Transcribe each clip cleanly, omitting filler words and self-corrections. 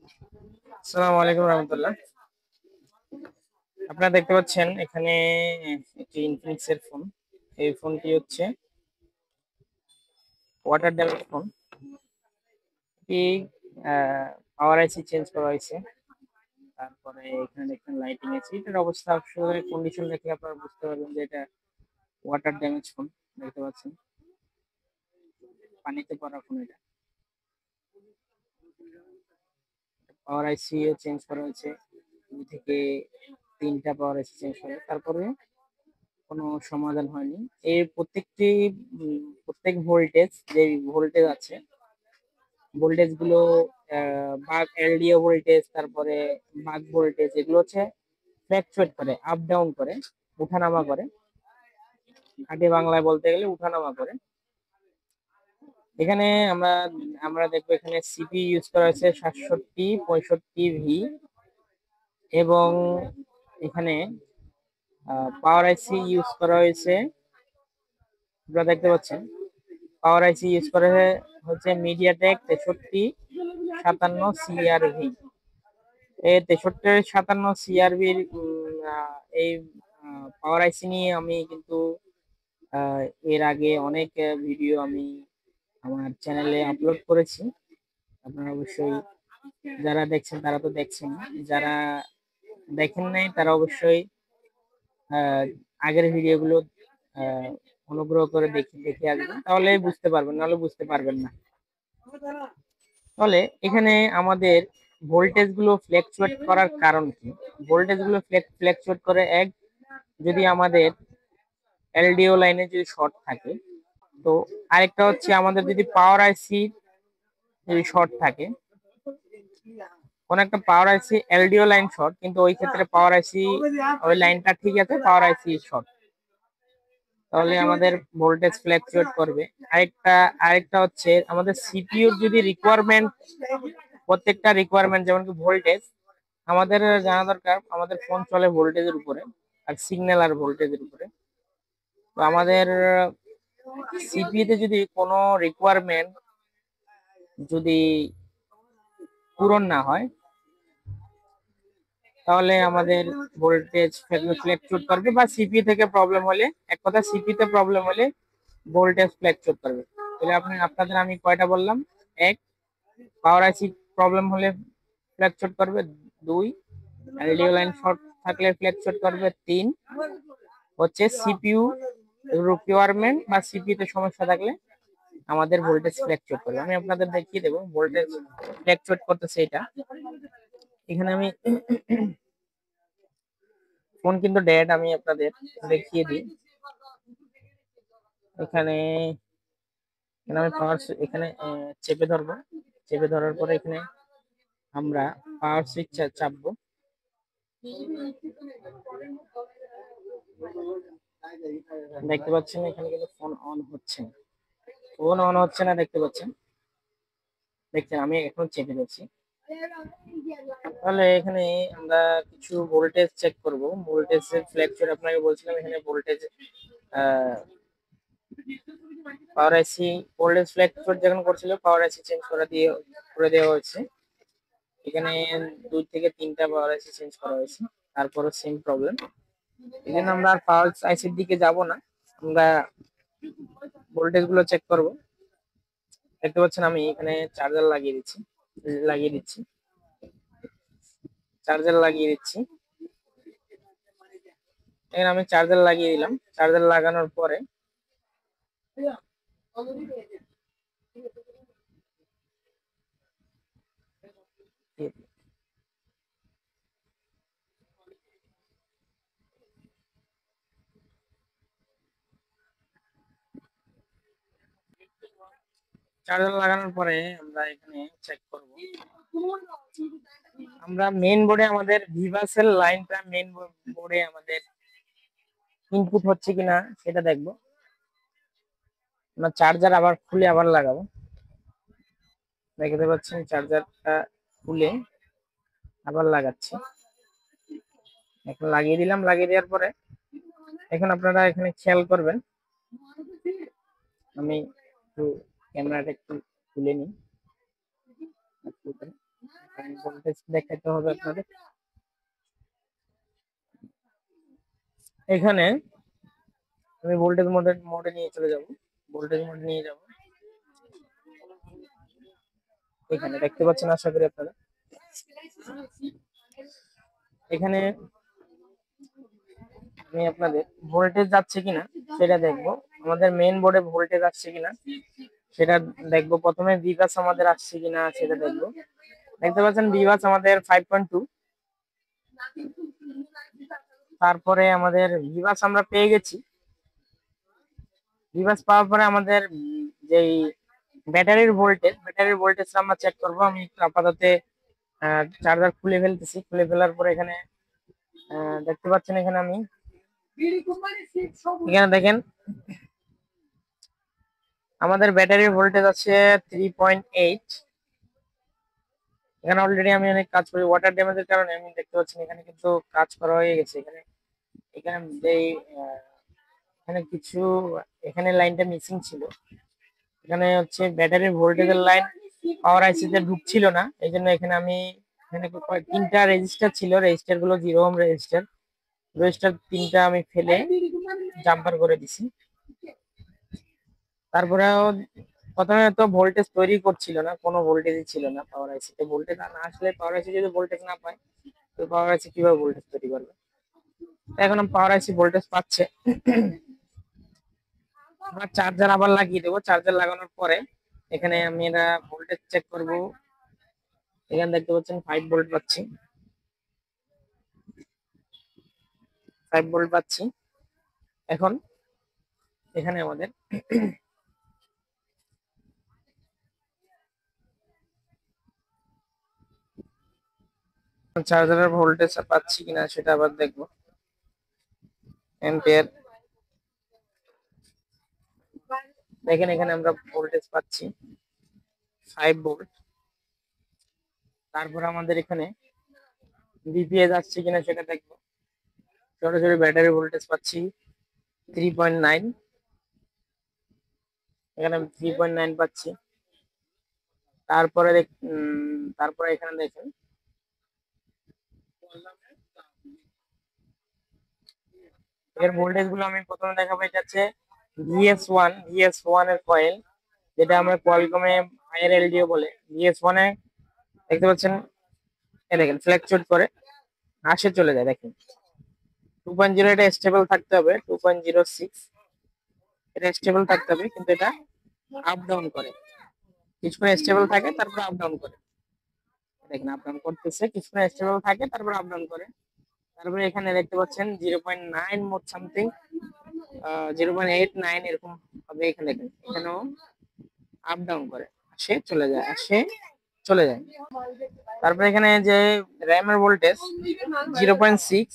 আসসালামু আলাইকুম রহমতুল্লাহ। আপনারা দেখতে পাচ্ছেন এখানে একটি ইনফিনিক্স এর ফোন। এই ফোনটি হচ্ছে ওয়াটার ড্যামেজ ফোন। এটি পাওয়ার আইসি চেঞ্জ করা হয়েছে। তারপরে এখানে দেখেন লাইটিং আছে। এটার অবস্থা আসলে কন্ডিশন দেখে আপনারা বুঝতে পারবেন যে এটা ওয়াটার ড্যামেজ ফোন। দেখতে পাচ্ছেন পানিতে পড়া ফোন। এটা পাওয়ার আইসি চেঞ্জ করা হয়েছে, 2 থেকে 3টা পাওয়ার আইসি চেঞ্জ করা, তারপরে কোনো সমাধান হয়নি। এই প্রত্যেক ভোল্টেজ, যে ভোল্টেজ আছে, ভোল্টেজ গুলো বাক এলডিও ভোল্টেজ, তারপরে বাক ভোল্টেজ, এগুলো হচ্ছে ফ্ল্যাকচুয়েট করে, আপ ডাউন করে, উঠানামা করে। খাঁটি বাংলায় বলতে গেলে উঠানামা করে। এখানে আমরা আমরা দেখবো এখানে সিপি ইউজ করা হয়েছে 6765V, এবং এখানে পাওয়ার আইসি ইউজ করা হয়েছে। আপনারা দেখতে পাচ্ছেন পাওয়ার আইসি ইউজ করা হচ্ছে মিডিয়াটেক 6357 CRV। এই 6357 CRVর এই পাওয়ার আইসি নিয়ে আমি কিন্তু আহ, এর আগে অনেক ভিডিও আমি আমার চ্যানেলে আপলোড করেছি। আপনারা অবশ্যই, যারা দেখছেন তারা তো দেখছেন, যারা দেখেন নাই তারা অবশ্যই আহ, আগের ভিডিওগুলো আহ, অনুগ্রহ করে দেখে দেখে আসবেন, তাহলে বুঝতে পারবেন, নাহলে বুঝতে পারবেন না। তাহলে এখানে আমাদের ভোল্টেজ গুলো ফ্ল্যাকচুয়েট করার কারণ কি? ভোল্টেজ গুলো ফ্ল্যাকচুয়েট করে, এক, যদি আমাদের এলডিও লাইনে যদি শর্ট থাকে, তো আরেকটা হচ্ছে আমাদের যদি পাওয়ার আইসি যদি শর্ট থাকে, কোন একটা পাওয়ার আইসি এলডিও লাইন শর্ট, কিন্তু ওই ক্ষেত্রে পাওয়ার আইসি ওই লাইনটা ঠিক আছে, পাওয়ার আইসি শর্ট, তাহলে আমাদের ভোল্টেজ ফ্ল্যাকচুয়েট করবে। আরেকটা আরেকটা হচ্ছে আমাদের সিপিইউর যদি রিকোয়ারমেন্ট, প্রত্যেকটা রিকোয়ারমেন্ট যেমন কি ভোল্টেজ, আমাদের জানা দরকার আমাদের ফোন চলে ভোল্টেজের উপরে, আর সিগন্যাল আর ভোল্টেজের উপরে। তো আমাদের সিপিইউ তে যদি কোনো রিকোয়ারমেন্ট যদি পূরণ না হয়, তাহলে আমাদের ভোল্টেজ ফ্ল্যাকচুয়েট করবে, বা সিপিইউ থেকে প্রবলেম হলে, এক কথা সিপিইউ তে প্রবলেম হলে ভোল্টেজ ফ্ল্যাকচুয়েট করবে। তাহলে আপনাদের আমি কয়টা বললাম? এক, পাওয়ার আইসি প্রবলেম হলে ফ্ল্যাকচুয়েট করবে। 2, এলডিও লাইন শর্ট থাকলে ফ্ল্যাকচুয়েট করবে। 3 হচ্ছে সিপিইউ রিকোয়ারমেন্ট বা সিপিইউ তে সমস্যা থাকলে আমাদের ভোল্টেজ ফ্ল্যাকচুয়েট করবে। আমি আপনাদের দেখিয়ে দেবো ভোল্টেজ ফ্ল্যাকচুয়েট করতেছে এটা। এখানে আমি ফোন কিন্তু ডেড, আমি আপনাদের দেখিয়ে দিই। এখানে এখানে আমি পাওয়ার, এখানে চেপে ধরবো। চেপে ধরার পরে এখানে আমরা পাওয়ার সুইচ চাপবো। দেখতে পাচ্ছেন এখানে কিন্তু ফোন অন হচ্ছে না, ফোন অন হচ্ছে না, দেখতে পাচ্ছেন? দেখছেন? আমি এখন চেপে দিচ্ছি। তাহলে এখানে আমরা কিছু ভোল্টেজ চেক করব। ভোল্টেজ ফ্ল্যাকচুয়েট আপনাকে বলছিলাম, এখানে ভোল্টেজ পাওয়ার আইসি ভোল্টেজ ফ্ল্যাকচুয়েট যখন করছিল, পাওয়ার আইসি চেঞ্জ করে দেওয়া হয়েছে। এখানে 2 থেকে 3টা পাওয়ার আইসি চেঞ্জ করা হয়েছে, তারপরও সেম প্রবলেম। এই জন্য আমরা আর পাওয়ার আইসির দিকে যাব না, আমরা ভোল্টেজ গুলো চেক করব। দেখতে পাচ্ছেন আমি এখানে চার্জার লাগিয়ে দিচ্ছি, চার্জার লাগিয়ে দিচ্ছি। এখানে আমি চার্জার লাগিয়ে দিলাম। চার্জার লাগানোর পরে চার্জার লাগানোর পরে আমরা এখানে চেক করব। আমরা মেইন বোর্ডে আমাদের ভিভাসেল লাইনটা মেইন বোর্ডে আমাদের ইনপুট হচ্ছে কিনা সেটা দেখবো। আমরা চার্জার আবার খুলে আবার লাগাবো। দেখতে পাচ্ছেন চার্জারটা খুলে আবার লাগাচ্ছি। এখন লাগিয়ে দিলাম। লাগিয়ে দেওয়ার পরে এখন আপনারা এখানে খেয়াল করবেন, আমি একটু ক্যামেরাটা একটু তুলে নিই। ভোল্টেজ দেখাতে হবে আপনাদের। এখানে আমি ভোল্টেজ মোডে নিয়ে চলে যাব, ভোল্টেজ মোডে নিয়ে যাব। এখানে দেখতে পাচ্ছেন আশা করি আপনারা। এখানে আমি আপনাদের ভোল্টেজ যাচ্ছে কিনা সেটা দেখবো, আমাদের মেইন বোর্ডে ভোল্টেজ আসছে কিনা সেটা দেখবো। প্রথমে ভিগাস আমাদের আসছে কিনা সেটা দেখবো। দেখতে পাচ্ছেন ভিগাস আমাদের 5.2। তারপরে আমাদের ভিগাস আমরা পেয়ে গেছি। ভিগাস পাওয়ার পরে আমাদের যেই ব্যাটারির ভোল্টেজ আমরা চেক করবো। আমি একটু আপাতত চার্জার খুলে ফেলতেছি। খুলে ফেলার পরে এখানে দেখতে পাচ্ছেন, এখানে আমি এখানে দেখেন আমাদের ব্যাটারির ভোল্টেজ আছে 3.8। এখানে অলরেডি আমি অনেক কাজ করি, ওয়াটার ড্যামেজের কারণে আমি দেখতে পাচ্ছেন এখানে কিন্তু কাজ করা হয়ে গেছে। এখানে এখানে যেই এখানে কিছু এখানে লাইনটা মিসিং ছিল। এখানে হচ্ছে ব্যাটারির ভোল্টেজের লাইন পাওয়ার আইসিতে ঢুকছিল না, এই জন্য এখানে আমি এখানে তিনটা রেজিস্টার ছিল, রেজিস্টার গুলো 0 ওহম রেজিস্টার। রেজিস্টার তিনটা আমি ফেলে জাম্পার করে দিছি। তারপরেও প্রথমে তো ভোল্টেজ তৈরি করছিল না, কোনো ভোল্টেজই ছিল না পাওয়ার আইসিতে। ভোল্টেজ না আসলে, পাওয়ার আইসি যদি ভোল্টেজ না পায় তো পাওয়ার আইসি কিভাবে ভোল্টেজ তৈরি করবে? এখন পাওয়ার আইসি ভোল্টেজ পাচ্ছে। আমরা চার্জার আবার লাগিয়ে দেবো। চার্জার লাগানোর পরে এখানে আমি এটা ভোল্টেজ চেক করব। এখানে দেখতে পাচ্ছেন 5 ভোল্ট পাচ্ছি, 5 ভোল্ট পাচ্ছি। এখন এখানে আমাদের চার্জারের ভোল্টেজ পাচ্ছি কিনা সেটা আবার দেখবো। এম্পিয়ার দেখেন, এখানে আমরা ভোল্টেজ পাচ্ছি 5 ভোল্ট। তারপর আমাদের এখানে বিপিএস আসছে কিনা সেটা দেখবো। সরাসরি ব্যাটারি ভোল্টেজ পাচ্ছি 3.9। এখানে 3.9 পাচ্ছি। তারপরে তারপরে এখানে দেখেন এর ভোল্টেজ গুলো আমি প্রথমে দেখাবো। এটা হচ্ছে VS1 এর কয়েল, যেটা আমরা কোয়ালকমে হায়ার এলডিও বলে। VS1 এ দেখতে পাচ্ছেন, এ দেখেন ফ্ল্যাকচুয়েট করে আসে চলে যায়। দেখেন 2.0 এটা স্টেবল থাকতে হবে, 2.06 এটা স্টেবল থাকতে হবে, কিন্তু এটা আপ ডাউন করে। কিছুক্ষণ স্টেবল থাকে তারপর আপ ডাউন করে। দেখেন আপ ডাউন করতেছে, কিছুক্ষণ স্টেবল থাকে তারপর আপ ডাউন করে। তারপরে এখানে দেখতে পাচ্ছেন 0.9 মোট সামথিং, 0.89 এরকম হবে। এখানে দেখেন এখানেও আপ ডাউন করে, আসে চলে যায়, আসে চলে যায়। তারপরে এখানে যে র্যামের ভোল্টেজ 0.6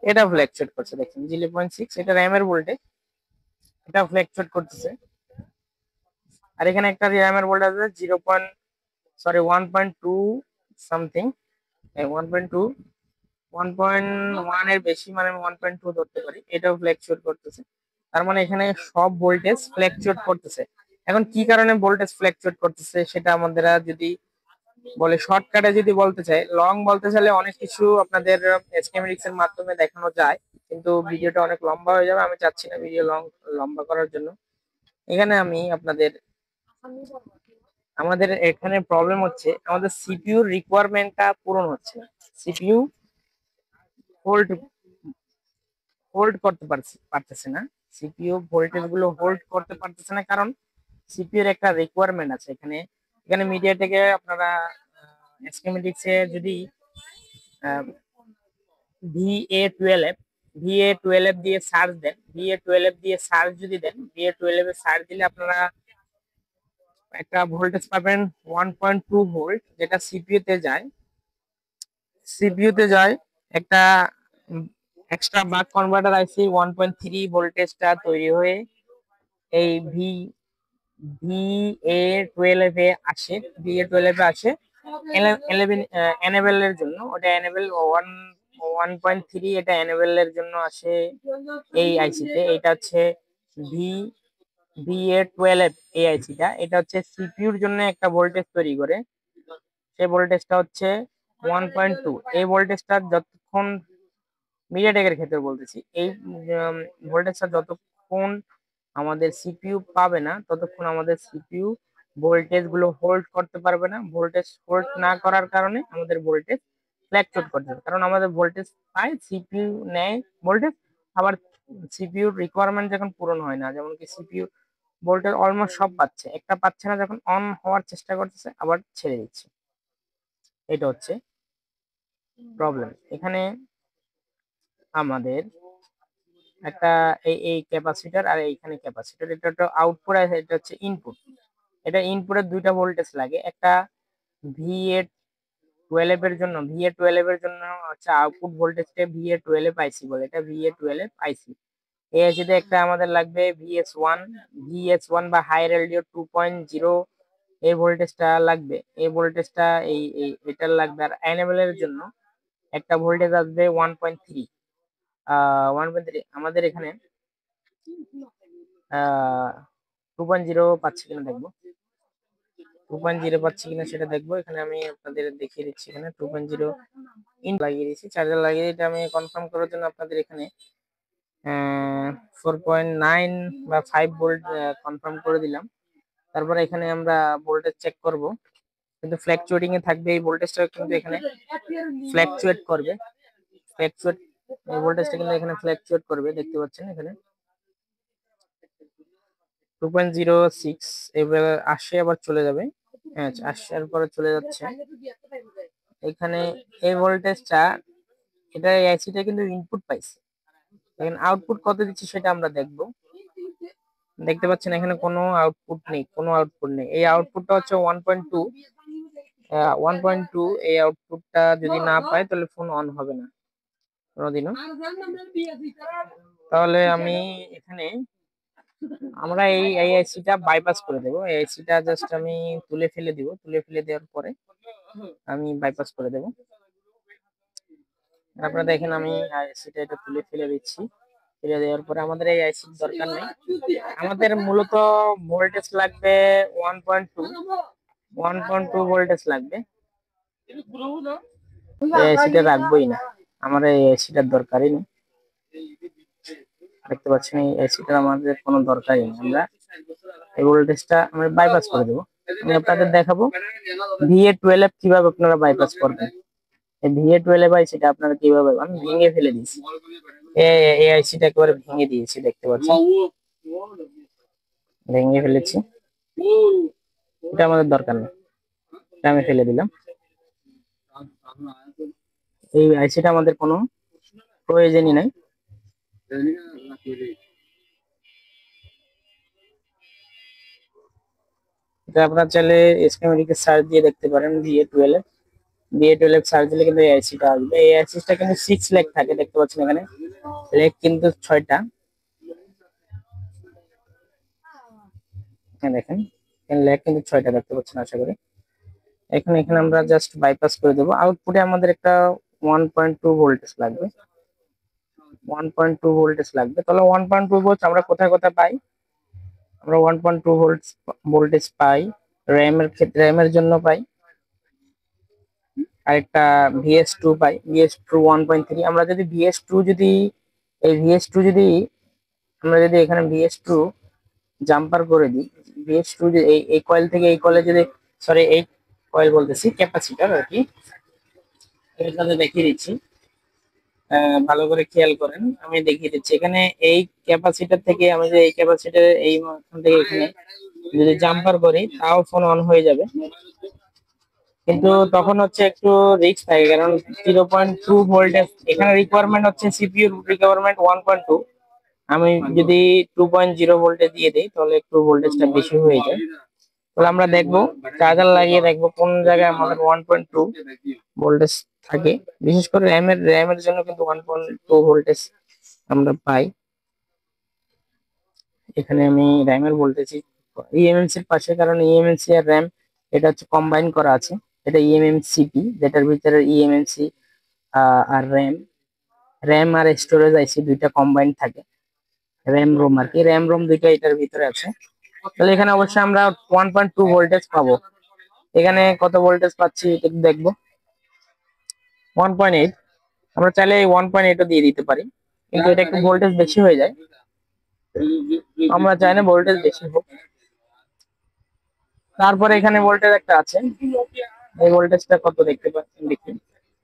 এটা ফ্ল্যাকচুয়েট করছে। দেখেন 0.6 এটা র্যামের ভোল্টেজ, এটা ফ্ল্যাকচুয়েট করতেছে। আর এখানে একটা র্যামের ভোল্টেজ আছে 1.2 সামথিং, 1.2 1.1 এর বেশি, মানে 1.2 ধরতে পারি, এটাও ফ্ল্যাকচুয়েট করতেছে। তার মানে এখানে সব ভোল্টেজ ফ্ল্যাকচুয়েট করতেছে। এখন কি কারণে ভোল্টেজ ফ্ল্যাকচুয়েট করতেছে সেটা আমাদের যদি বলে শর্টকাটে যদি বলতে চাই, লং বলতে চাইলে অনেক কিছু আপনাদের স্কিমেটিক্স এর মাধ্যমে দেখানো যায়, কিন্তু ভিডিওটা অনেক লম্বা হয়ে যাবে। আমি চাচ্ছি না ভিডিও লম্বা করার জন্য। এখানে আমি আপনাদের আমাদের এখানে প্রবলেম হচ্ছে, আমাদের সিপিইউ রিকোয়ারমেন্টটা পূরণ হচ্ছে না। সিপিইউ হোল্ড হোল্ড করতে পারতেছে না, সিপিইউ ভোল্টেজ গুলো হোল্ড করতে পারতেছে না, কারণ সিপিইউ এর একটা রিকোয়ারমেন্ট আছে। এখানে এখানে মিডিয়াটেকে আপনারা স্কিমেটিক্স এ যদি VA12 VA12 দিয়ে সার্চ দেন, VA12 দিয়ে সার্চ যদি দেন, VA12 এ সার্চ দিলে আপনারা একটা ভোল্টেজ পাবেন 1.2 ভোল্ট, যেটা সিপিইউ তে যায় একটা এক্সট্রা বাক কনভার্টার আইসি 1.3 ভোল্টেজটা তৈরি হয়ে এই VA12 এ আসে। VA12 এ আসে 11 এনেবল এর জন্য, ওটা এনেবল 1.3, এটা এনেবল এর জন্য আসে এই আইসিতে। এটা হচ্ছে ভি VA12 এই আইসিটা, এটা হচ্ছে সিপিইউর জন্য একটা ভোল্টেজ তৈরি করে। সেই ভোল্টেজটা হচ্ছে 1.2 এই ভোল্টেজটা যতক্ষণ মিডিয়াটেকের ক্ষেত্রে বলতেছি, এই ভোল্টেজটা যতক্ষণ আমাদের সিপিইউ পাবে না ততক্ষণ আমাদের সিপিইউ ভোল্টেজ গুলো হোল্ড করতে পারবে না। ভোল্টেজ হোল্ড না করার কারণে আমাদের ভোল্টেজ ফ্ল্যাকচুয়েট করতে হবে, কারণ আমাদের ভোল্টেজ পায়, সিপিইউ নেয় ভোল্টেজ, আবার সিপিইউ রিকোয়ারমেন্ট যখন পূরণ হয় না, যেমন কি সিপিইউ ভোল্টেজ অলমোস্ট সব পাচ্ছে, একটা পাচ্ছে না, যখন অন হওয়ার চেষ্টা করতেছে আবার ছেড়ে দিচ্ছে। এটা হচ্ছে প্রবলেম। এখানে আমাদের একটা এই ক্যাপাসিটর আর এইখানে ক্যাপাসিটর, এটা একটা আউটপুট আর এটা হচ্ছে ইনপুট। এটা ইনপুটের দুইটা ভোল্টেজ লাগে, একটা VA12 এর জন্য, VA12 এর জন্য হচ্ছে আউটপুট ভোল্টেজটা VA12 আইসি বলে, এটা VA12 আইসি। এই আইসিতে একটা আমাদের লাগবে VS1 বা হায়ার এলডিও 2.0, এই ভোল্টেজটা লাগবে। এই ভোল্টেজটা এটার লাগবে। আর এনেবল এর জন্য একটা ভোল্টেজ আসবে 1.3, 1.3 আমাদের এখানে 2.0 পাচ্ছি কিনা দেখবো, 2.0 পাচ্ছি কিনা সেটা দেখবো। এখানে আমি আপনাদের দেখিয়ে দিচ্ছি, এখানে 2.0 ইন লাগিয়ে দিয়েছি, চার্জার লাগিয়ে, এটা আমি কনফার্ম করার জন্য আপনাদের এখানে 4.9 বা 5 ভোল্ট কনফার্ম করে দিলাম। তারপরে এখানে আমরা ভোল্টেজ চেক করব, কিন্তু ফ্ল্যাকচুয়েটিং এ থাকবে এই ভোল্টেজটা, কিন্তু এখানে ফ্ল্যাকচুয়েট করবে, ফ্ল্যাকচুয়েট, এই ভোল্টেজটা কিন্তু এখানে ফ্ল্যাকচুয়েট করবে, দেখতে পাচ্ছেন এখানে 2.06 এবার আসে আবার চলে যাবে। হ্যাঁ, আসার পরে চলে যাচ্ছে। এখানে এই ভোল্টেজটা, এটা এসিটা কিন্তু ইনপুট পাইছে, এখন আউটপুট কত দিচ্ছে সেটা আমরা দেখব। দেখতে পাচ্ছেন এখানে কোনো আউটপুট নেই, কোনো আউটপুট নেই। এই আউটপুটটা হচ্ছে 1.2, 1.2। এই আউটপুটটা যদি না পায় তাহলে ফোন অন হবে না কোনোদিনও। তাহলে আমি এখানে, আমরা এই আইসিটা বাইপাস করে দেবো, এই আইসিটা জাস্ট আমি তুলে ফেলে দিব, তুলে ফেলে দেওয়ার পরে আমি বাইপাস করে দেবো। আপনারা দেখেন আমি আইসিটা এটা তুলে ফেলে দিচ্ছি, ফেলে দেওয়ার পরে আমাদের এই আইসির দরকার নেই। আমাদের মূলত ভোল্টেজ লাগবে 1.2, 1.2 ভোল্টেজ লাগবে। এই আইসিটা রাখবোই না, আমার এই আইসিটার দরকারই নেই। দেখতে পাচ্ছেন এই আইসিটার আমাদের কোনো দরকারই নেই, আমরা এই ভোল্টেজটা আমরা বাইপাস করে দেবো। আমি আপনাদের দেখাবো VA12 কিভাবে আপনারা বাইপাস করবেন। এই VA12 আইসিটা আপনারা কিভাবে, আমি ভেঙে ফেলে দিয়েছি, এই আইসিটা একেবারে ভেঙে দিয়েছি, দেখতে পাচ্ছেন ভেঙে ফেলেছি, এটা আমাদের দরকার নেই, এটা আমি ফেলে দিলাম। এই আইসিটা আমাদের কোনো প্রয়োজনই নাই। এটা আপনারা চাইলে স্কিমেটিকে সার্চ দিয়ে দেখতে পারেন, VA12 সার্চ দিলে কিন্তু এই আইসিটা আসবে। এই আইসিটা কিন্তু 6 লেগ থাকে, দেখতে পাচ্ছেন এখানে লেগ কিন্তু 6টা, দেখেন এখানে লেগ কিন্তু 6টা, দেখতে পাচ্ছেন আশা করি। এখানে আমরা জাস্ট বাইপাস করে দেবো। আউটপুটে আমাদের একটা 1.2 ভোল্টেজ লাগবে, 1.2 ভোল্টেজ লাগবে। তাহলে 1.2 ভোল্ট আমরা কোথায় কোথায় পাই? আমরা 1.2 ভোল্টেজ পাই র্যামের ক্ষেত্রে, র্যামের জন্য পাই, আরেকটা VS2 পাই, VS2 1.3। আমরা যদি VS2 যদি এই VS2 যদি আমরা যদি এখানে VS2 জাম্পার করে দিই, VS2 যে এই কয়েল থেকে এই কয়েলে যদি, সরি এই কয়েল বলতেছি ক্যাপাসিটর আর কি, এটাতে দেখিয়ে দিচ্ছি, ভালো করে খেয়াল করেন, আমি দেখিয়ে দিচ্ছি। এখানে এই ক্যাপাসিটর থেকে আমি যে এই ক্যাপাসিটর এই মাঝখান থেকে এখানে যদি জাম্পার করি তাও ফোন অন হয়ে যাবে, কিন্তু তখন হচ্ছে একটু রিস্ক থাকে, কারণ 0.2 ভোল্টেজ এখানে রিকোয়ারমেন্ট হচ্ছে, সিপিইউ রিকোয়ারমেন্ট 1.2, আমি যদি 2.0 ভোল্টে দিয়ে দিই তাহলে একটু ভোল্টেজটা বেশি হয়ে যায়। তাহলে আমরা দেখবো, চার্জার লাগিয়ে দেখবো কোন জায়গায় আমাদের 1.2 ভোল্টেজ থাকে। বিশেষ করে র্যামের জন্য কিন্তু 1.2 ভোল্টেজ আমরা পাই। এখানে আমি র্যামের বলতেছি ইএমএমসি এর পাশে, কারণ ইএমএমসি আর র্যাম এটা হচ্ছে কম্বাইন করা আছে, এটা ইএমএমসিপি, যেটার ভিতরে ইএমএমসি আর র্যাম, র্যাম আর স্টোরেজ আইসি দুইটা কম্বাইন থাকে, র্যাম রোম আর কি, র্যাম রোম দুইটা এটার ভিতরে আছে। তাহলে এখানে অবশ্যই আমরা 1.2 ভোল্টেজ পাবো। এখানে কত ভোল্টেজ পাচ্ছি একটু দেখবো, 1.8, আমরা চাইলে এই 1.8ও দিয়ে দিতে পারি, কিন্তু এটা একটু ভোল্টেজ বেশি হয়ে যায়, আমরা চাই না ভোল্টেজ বেশি হোক। তারপরে এখানে ভোল্টেজ একটা আছে, এই ভোল্টেজটা কত দেখতে পাচ্ছেন, দেখি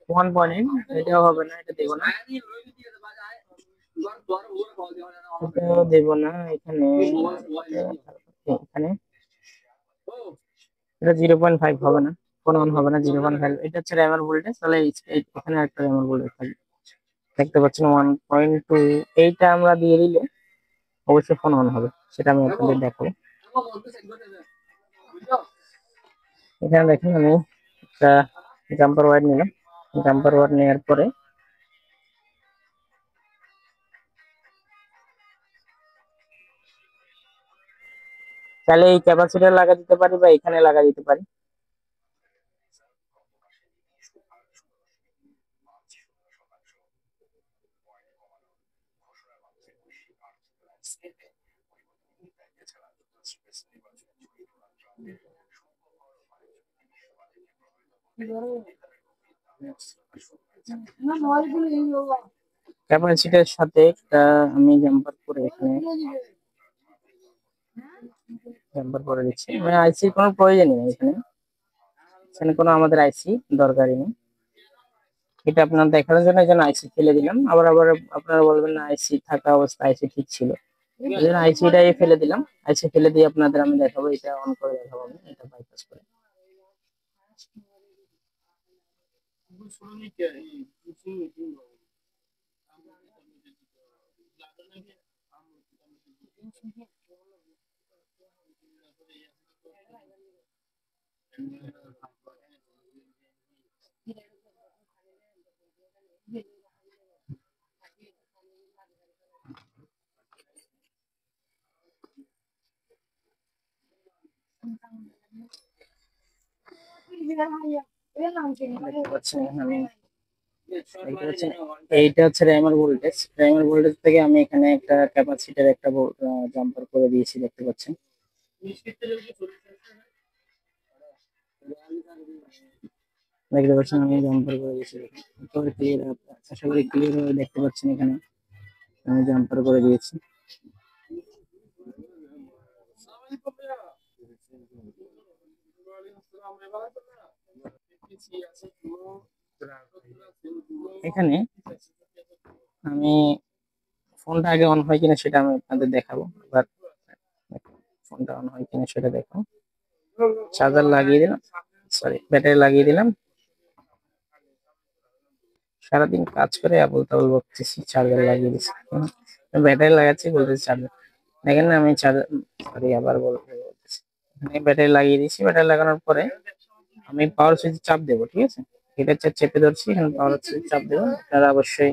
1.8, এটাও হবে না, এটা দেবো না, এটাও দেবো না। এখানে এখানে এটা 0.5 হবে না, কোনো অন হবে না 0.5, এটা হচ্ছে র্যামের ভোল্টেজ। তাহলে এখানে একটা র্যামের ভোল্টেজ থাকবে, দেখতে পাচ্ছেন 1.2, এইটা আমরা দিয়ে দিলে অবশ্যই ফোন অন হবে, সেটা আমি আপনাদের দেখাবো। এখানে দেখেন আমি একটা জাম্পার ওয়্যার নিলাম, জাম্পার ওয়্যার নেওয়ার পরে তাহলে এই ক্যাপাসিটর লাগা দিতে পারি বা এখানে লাগা দিতে পারি। ক্যাপাসিটরের সাথে একটা আমি জাম্পার করে এখানে জাম্পার করে দিচ্ছি, মানে আইসির কোনো প্রয়োজনই নেই এখানে, এখানে কোনো আমাদের আইসি দরকারই নেই। এটা আপনার দেখানোর জন্য এই জন্য আইসি ফেলে দিলাম, আবার আবার আপনারা বলবেন না আইসি থাকা অবস্থা আইসি ঠিক ছিল, এই জন্য আইসিটাই ফেলে দিলাম। আইসি ফেলে দিয়ে আপনাদের আমি দেখাবো, এটা অন করে দেখাবো আমি, এটা বাইপাস করে। দেখতে পাচ্ছেন আমি, দেখতে পাচ্ছেন এইটা হচ্ছে র্যামের ভোল্টেজ, র্যামের ভোল্টেজ থেকে আমি এখানে একটা ক্যাপাসিটর একটা জাম্পার করে দিয়েছি, দেখতে পাচ্ছেন। দেখতে পাচ্ছেন আমি জাম্পার করে দিয়েছি, একেবারে ক্লিয়ার, আশা করি ক্লিয়ার ভাবে দেখতে পাচ্ছেন। এখানে আমি জাম্পার করে দিয়েছি। এখানে আমি ফোনটা আগে অন হয় কিনা সেটা আমি আপনাদের দেখাবো, এবার ফোনটা অন হয় কিনা সেটা দেখো। চার্জার লাগিয়ে দিলাম, সরি ব্যাটারি লাগিয়ে দিলাম, সারাদিন কাজ করে আবল তাবল বকতেছি, চার্জার লাগিয়ে দিচ্ছি, ব্যাটারি লাগাচ্ছি বলতেছি চার্জার, দেখেন না আমি চার্জার, সরি আবার বলতেছি, এখানে ব্যাটারি লাগিয়ে দিচ্ছি। ব্যাটারি লাগানোর পরে আমি পাওয়ার সুইচ চাপ দেবো, ঠিক আছে, এটা হচ্ছে চেপে ধরছি, এখানে পাওয়ার সুইচ চাপ দেবো। আপনারা অবশ্যই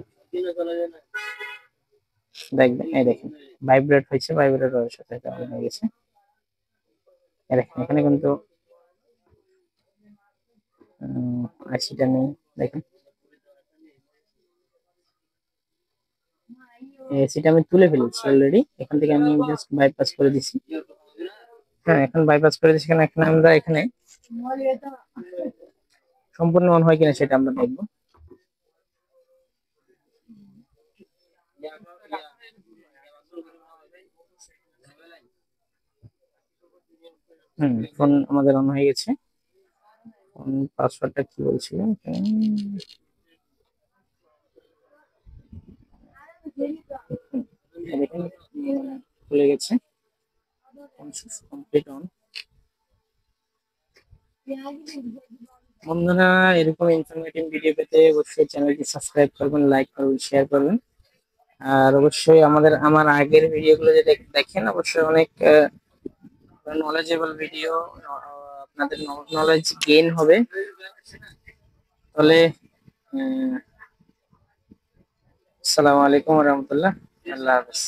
দেখবেন, এই দেখেন ভাইব্রেট হয়েছে, ভাইব্রেট হওয়ার সাথে এটা অন হয়ে গেছে। দেখেন এখানে কিন্তু আইসিটা নেই, দেখেন এসিটা আমি তুলে ফেলেছি অলরেডি, এখান থেকে আমি জাস্ট বাইপাস করে দিছি। হ্যাঁ এখন বাইপাস করে দিচ্ছি, এখানে এখন আমরা এখানে সম্পূর্ণ অন হয় কিনা সেটা আমরা দেখবো। ফোন আমাদের অন হয়ে গেছে। পাসওয়ার্ডটা কি বলছিলেন, দেখেন খুলে গেছে, কমপ্লিট অন। বন্ধুরা এরকম ইনফরমেটিভ ভিডিও পেতে অবশ্যই চ্যানেলটি সাবস্ক্রাইব করবেন, লাইক করবেন, শেয়ার করবেন। আর অবশ্যই আমার আগের ভিডিওগুলো যে দেখেন, অবশ্যই অনেক নলেজেবল ভিডিও, আপনাদের নলেজ গেইন হবে। তাহলে আসসালামু আলাইকুম রহমতুল্লাহ, আল্লাহ হাফেজ।